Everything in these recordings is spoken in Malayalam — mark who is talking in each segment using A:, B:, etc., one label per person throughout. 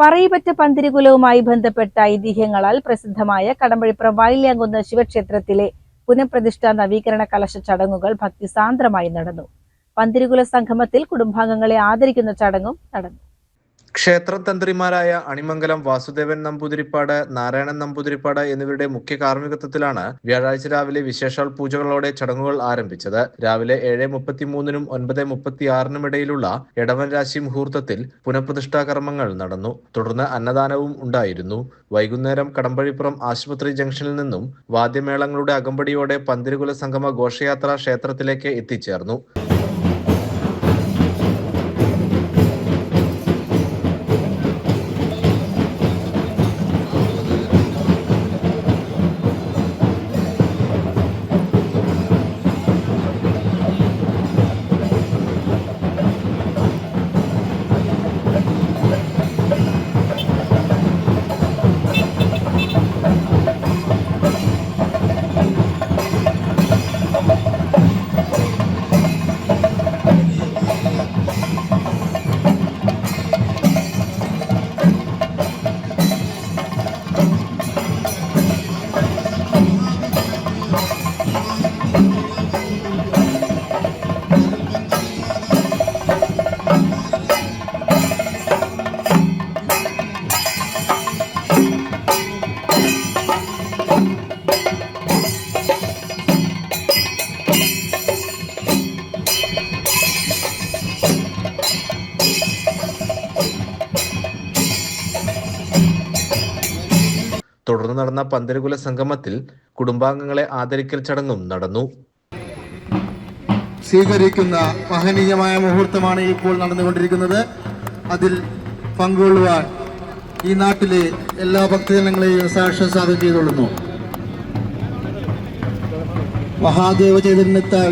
A: പറയിപെറ്റ പന്തിരുകുലവുമായി ബന്ധപ്പെട്ട ഐതിഹ്യങ്ങളാൽ പ്രസിദ്ധമായ കടമ്പഴിപ്പുറം വായില്യാങ്കുന്ന് ശിവക്ഷേത്രത്തിലെ പുനഃപ്രതിഷ്ഠാ നവീകരണ കലശ ചടങ്ങുകൾ ഭക്തിസാന്ദ്രമായി നടന്നു. പന്തിരുകുല സംഗമത്തിൽ കുടുംബാംഗങ്ങളെ ആദരിക്കുന്ന ചടങ്ങും നടന്നു.
B: ക്ഷേത്രം തന്ത്രിമാരായ അണിമംഗലം വാസുദേവൻ നമ്പൂതിരിപ്പാട്, നാരായണൻ നമ്പൂതിരിപ്പാട് എന്നിവരുടെ മുഖ്യ കാർമ്മികത്വത്തിലാണ് വ്യാഴാഴ്ച രാവിലെ വിശേഷാൽ പൂജകളോടെ ചടങ്ങുകൾ ആരംഭിച്ചത്. രാവിലെ 7:33-നും 9:36-നും ഇടയിലുള്ള ഇടവൻ രാശി മുഹൂർത്തത്തിൽ പുനഃപ്രതിഷ്ഠാ കർമ്മങ്ങൾ നടന്നു. തുടർന്ന് അന്നദാനവും ഉണ്ടായിരുന്നു. വൈകുന്നേരം കടമ്പഴിപ്പുറം ആശുപത്രി ജംഗ്ഷനിൽ നിന്നും വാദ്യമേളങ്ങളുടെ അകമ്പടിയോടെ പന്തിരുകുല സംഗമ ഘോഷയാത്ര ക്ഷേത്രത്തിലേക്ക് എത്തിച്ചേർന്നു. തുടർന്ന് നടന്ന പന്തിരുകുല സംഗമത്തിൽ കുടുംബാംഗങ്ങളെ ആദരിക്കൽ ചടങ്ങും നടന്നു.
C: സ്വീകരിക്കുന്ന മഹനീയമായ മുഹൂർത്തമാണ് ഇപ്പോൾ നടന്നുകൊണ്ടിരിക്കുന്നത്. അതിൽ പങ്കുകൊള്ളുവാൻ ഈ നാട്ടിലെ എല്ലാ ഭക്തജനങ്ങളെയും സാക്ഷ്യം ചെയ്തുകൊള്ളുന്നു. മഹാദേവ ചൈതന്യത്താൽ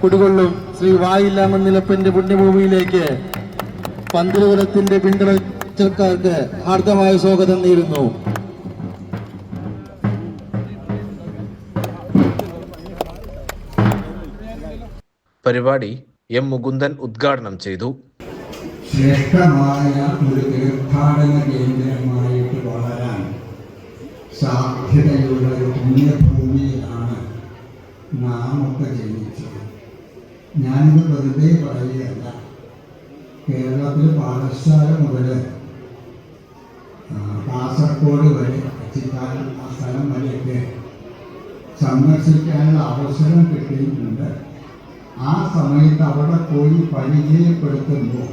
C: കുടികൊള്ളും ശ്രീ വായില്യാങ്കുന്നിലപ്പന്റെ പുണ്യഭൂമിയിലേക്ക് പന്തിരുകുലത്തിന്റെ പിന്തുണക്കാർക്ക് ഹാർദമായ സ്വാഗതം നേരുന്നു.
B: പരിപാടി എം മുകുന്ദൻ ഉദ്ഘാടനം ചെയ്തു.
D: ശ്രേഷ്ഠമായ ഒരു തീർത്ഥാടന കേന്ദ്രമായിട്ട് വളരാൻ സാധ്യതയുള്ള ഒരു പുണ്യഭൂമിയിലാണ് നാം ഒക്കെ ജനിച്ചത്. ഞാനിത് വെറുതെ പറയുകയല്ല. കേരളത്തിൽ പാഠശാല മുതൽ കാസർഗോഡ് വരെ അച്ചിക്കാലം ആ സ്ഥലം വരെയൊക്കെ സന്ദർശിക്കാനുള്ള അവസരം കിട്ടിയിട്ടുണ്ട്. ആ സമയത്ത് അവിടെ പോയി പരിചയപ്പെടുത്തുമ്പോൾ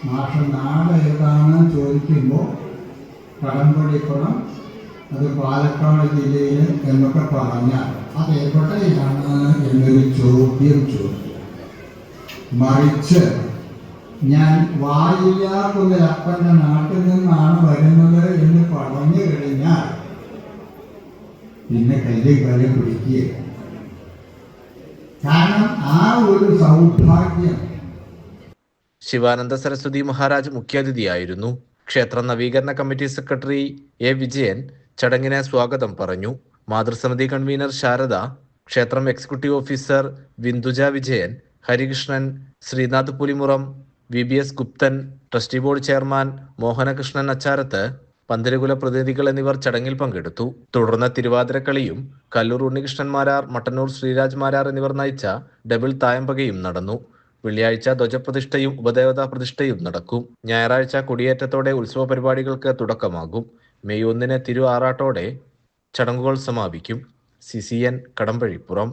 D: മാഷ നാട് ഏതാണ് ചോദിക്കുമ്പോൾ കടമ്പഴിപ്പുറം, അത് പാലക്കാട് ജില്ലയിൽ എന്നൊക്കെ പറഞ്ഞാൽ അത് എവിടെയാണ് എന്നൊരു ചോദ്യം ചോദിക്കും. മറിച്ച് ഞാൻ വായില്യാങ്കുന്നിലപ്പൻ്റെ നാട്ടിൽ നിന്നാണ് വരുന്നത് എന്ന് പറഞ്ഞു കഴിഞ്ഞാൽ പിന്നെ കല്ലും പിടിക്കുക. കാരണം ആ ഒരു സൗഭാഗ്യം.
B: ശിവാനന്ദ സരസ്വതി മഹാരാജ് മുഖ്യാതിഥിയായിരുന്നു. ക്ഷേത്ര നവീകരണ കമ്മിറ്റി സെക്രട്ടറി എ വിജയൻ ചടങ്ങിനെ സ്വാഗതം പറഞ്ഞു. മാതൃസമിതി കൺവീനർ ശാരദ, ക്ഷേത്രം executive officer Vinduja Vijayan, Harikrishnan, Sreenath Pulimuram, VBS Guptan, trustee board chairman Mohanakrishnan Acharath, പന്തിരുകുല പ്രതിനിധികൾ എന്നിവർ ചടങ്ങിൽ പങ്കെടുത്തു. തുടർന്ന് തിരുവാതിരക്കളിയും കല്ലൂർ ഉണ്ണികൃഷ്ണൻ മാരാർ, മട്ടന്നൂർ ശ്രീരാജ് മാരാർ എന്നിവർ നയിച്ച ഡബിൾ തായമ്പകയും നടന്നു. വെള്ളിയാഴ്ച ധ്വജപ്രതിഷ്ഠയും ഉപദേവതാ പ്രതിഷ്ഠയും നടക്കും. ഞായറാഴ്ച കൊടിയേറ്റത്തോടെ ഉത്സവ പരിപാടികൾക്ക് തുടക്കമാകും. മെയ് 1 തിരു ആറാട്ടോടെ ചടങ്ങുകൾ സമാപിക്കും. CCN കടമ്പഴിപ്പുറം.